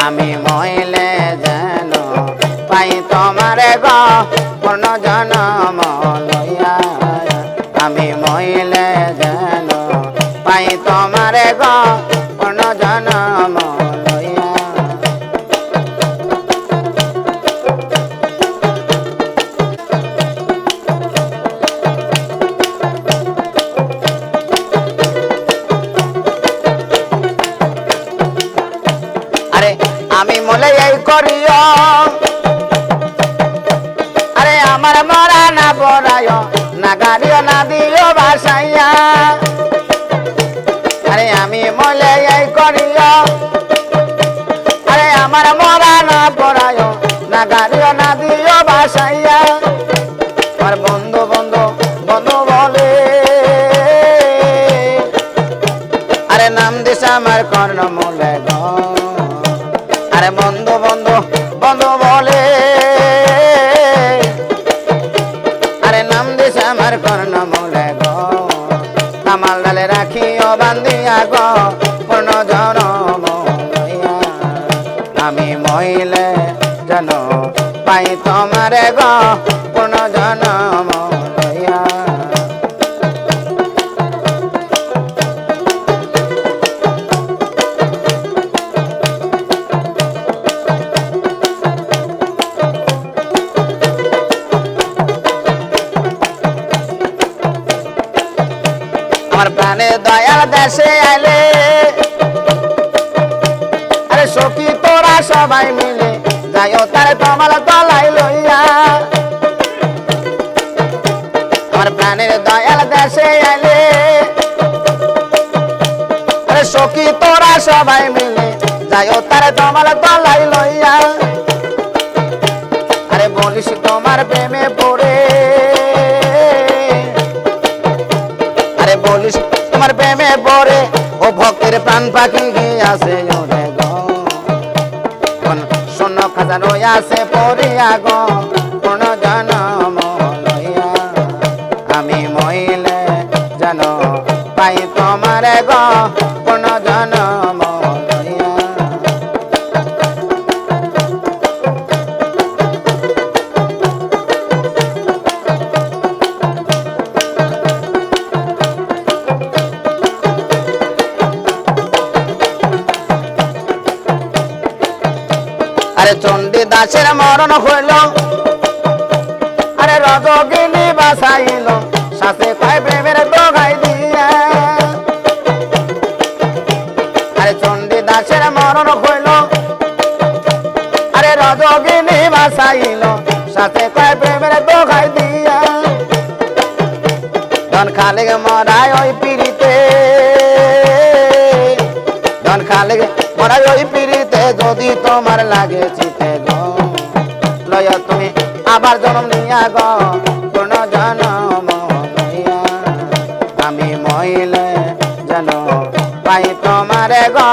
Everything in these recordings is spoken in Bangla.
আমি মইলে যেন পাই তোমারে গো পূর্ণ জনম লইয়া আমি মইলে যেন পাই তোমারে গো পূর্ণ জনম লইয়া আরে আমি মলে এই করিও আরে আমার মরা না বড়ায় না গাড়িও না দিও বাসাইয়া আরে আমি মলে এই করিও আরে আমার মরা না বড়ায় না গাড়িও না দিও বাসাইয়া আমার বন্ধু বন্ধু বন্ধু বলে আরে নাম দিস আমার কর্ণ মূলে গো আরে বন্ধু বন্ধু বন্ধু বলে আরে নাম দিস আমার কর্ণ মূলে গো কামাল ডালে রাখিও বান্ধিয়া গো পূর্ণ জনম লইয়া আমি মইলে যেন পাই তোমারে গো পূর্ণ জনম লইয়া আমার প্রাণে দয়াল দেশে আইলে আরে সখী তোরা সবাই মিলে যাইও তার কমল তলাই লইয়া আমার প্রাণের দয়াল দেশে আইলে আরে সখী তোরা সবাই মিলে যাইও তার কমল তলাই লইয়া আরে বলিস তোমার প্রেমে পড়ে আরে বলিস তোমার প্রেমে পড়ে ও ভক্তের প্রাণ পাখি গিয়াছে ওরে গো শূন্য খাজা রইয়াছে পড়িয়া গো পূর্ণ জনম লইয়া আমি মইলে যেন পাই তোমারে গো পূর্ণ জনম লইয়া আরে চণ্ডী দাসের মরণ হইল আরে রজগিনী বাসাইল সাথে কয় প্রেমের দোগাই দিয়া আরে চণ্ডী দাসের মরণ হইল আরে রজগিনী বাসাইল সাথে কয় প্রেমের দোগাই দিয়া ধন খালে মরায় ওই পিড়িতে ধন খালে মরাই ওই পিড়িতে যদি তোমার লাগে চিতে গো লয় তুমি আবার জন্ম নিয়া গো পূর্ণ জনম লইয়া আমি মইলে যেন পাই তোমারে গো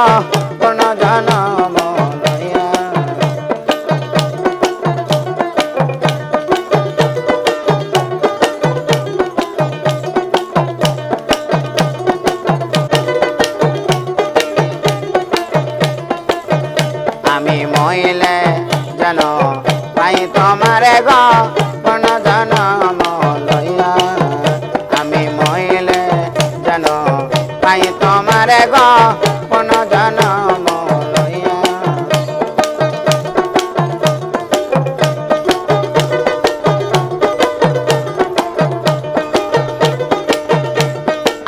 পূর্ণ জনম লইয়া আমি মইলে যেন পাই তোমারে গো পূর্ণ জনম লইয়া আমি মইলে যেন পাই তোমারে গো পূর্ণ জনম লইয়া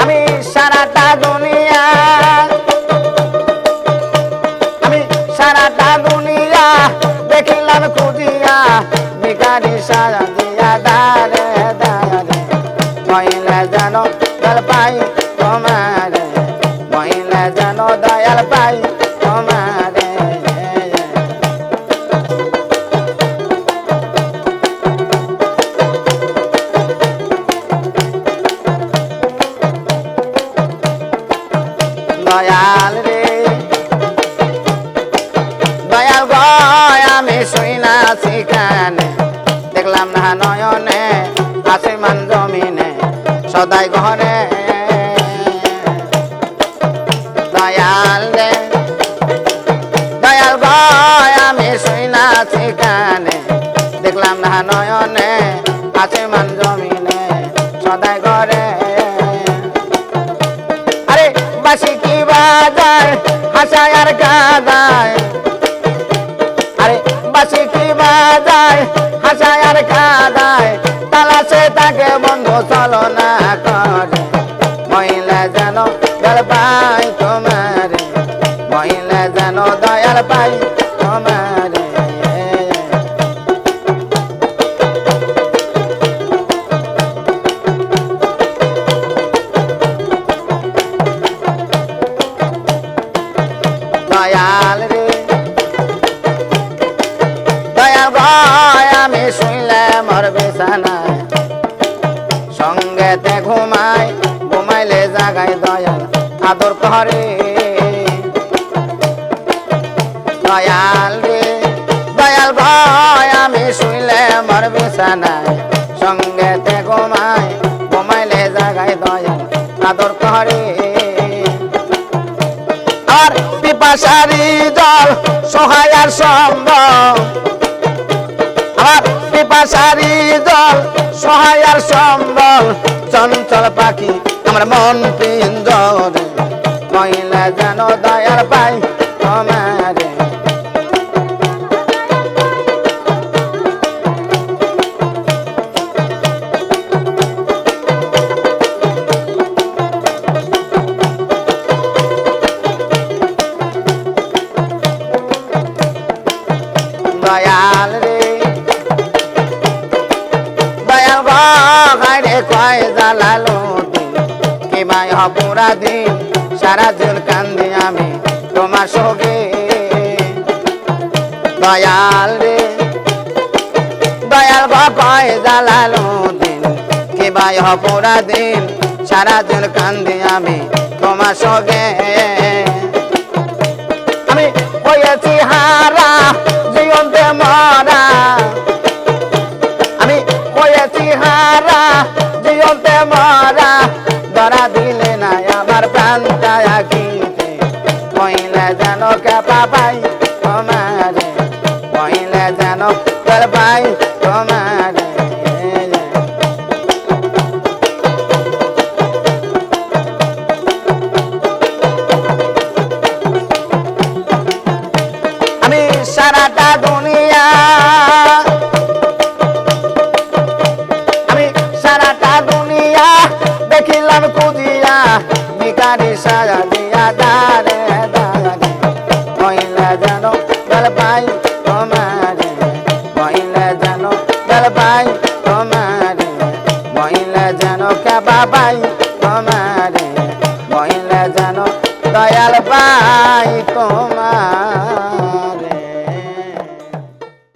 আমি সারাটা দুনিয়া সারাটা দুনিয়া দেখিলাম খুঁজিয়া ভিখারি সারা দিয়া দারে দারে মহিলা যেন দয়াল পাই তোমারে মহিলা যেন দয়াল পাই তোমারে দয়াল রে দয়াল গো আমি শুইনাছি কানে দেখলাম না নয়নে আসমান জমিনে সদাই ঘরে দয়াল রে দয়াল গো নয়নে আসমান জমিনে সদাই ঘরে আরে বাসি কি বাজায় হাসায় আর গাজায় আরে বাসি কি বাজায় হাসায় আর গাজায় তালাশে তাকে বন্ধু চলো না করে মহিলা যেন দয়াল পাই তোমার মহিলা যেন দয়াল পাই তোমার দয়াল রে দয়াল ভয় আমি শুইলে মর বিছানায় সঙ্গেতে ঘুমাই ঘুমাইলে জাগাই দয়াল আদর করে দয়াল রে দয়াল ভয় আমি শুইলে মর বিছানায় সঙ্গেতে ঘুমাই ঘুমাইলে জাগাই দয়াল আদর করে আর পিপাসারি জল সহায় আর সম্ভব আর পিপাসারি জল সহায় আর সম্বল চঞ্চল পাখি আমার মন পিঞ্জরে মহিলা যেন দয়াল পাই তোমারে দয়াল রে দয়াল ঘরে কয় জ্বালালো দিন কি মায় পুরা দিন সারা দিন কান্দি আমি তোমার সঙ্গে দয়াল রে দয়াল কয় জ্বালালো দিন কি মায় পুরা দিন সারা দিন কান্দি আমি তোমার সঙ্গে আমি হয়েছি হারা জীবনতে মরা আমি হয়েছি হারা জীবনতে মরা ধরা দিলে না আমার প্রাণটা আঁকিতে মহিলা যেন কেপা পাই তোমারে মহিলা যেন তোর পাই তোমারে আমি সারাটা দুনিয়া আমি সারাটা দুনিয়া দেখিলাম খুঁজিয়া ভিখারি সাজা দিয়া দারে দারে মহিলা যেন দয়াল পাই তোমারে মহিলা যেন দয়াল পাই তোমারে মহিলা যেন কেবা পাই তোমারে মহিলা যেন দয়াল পাই তোমার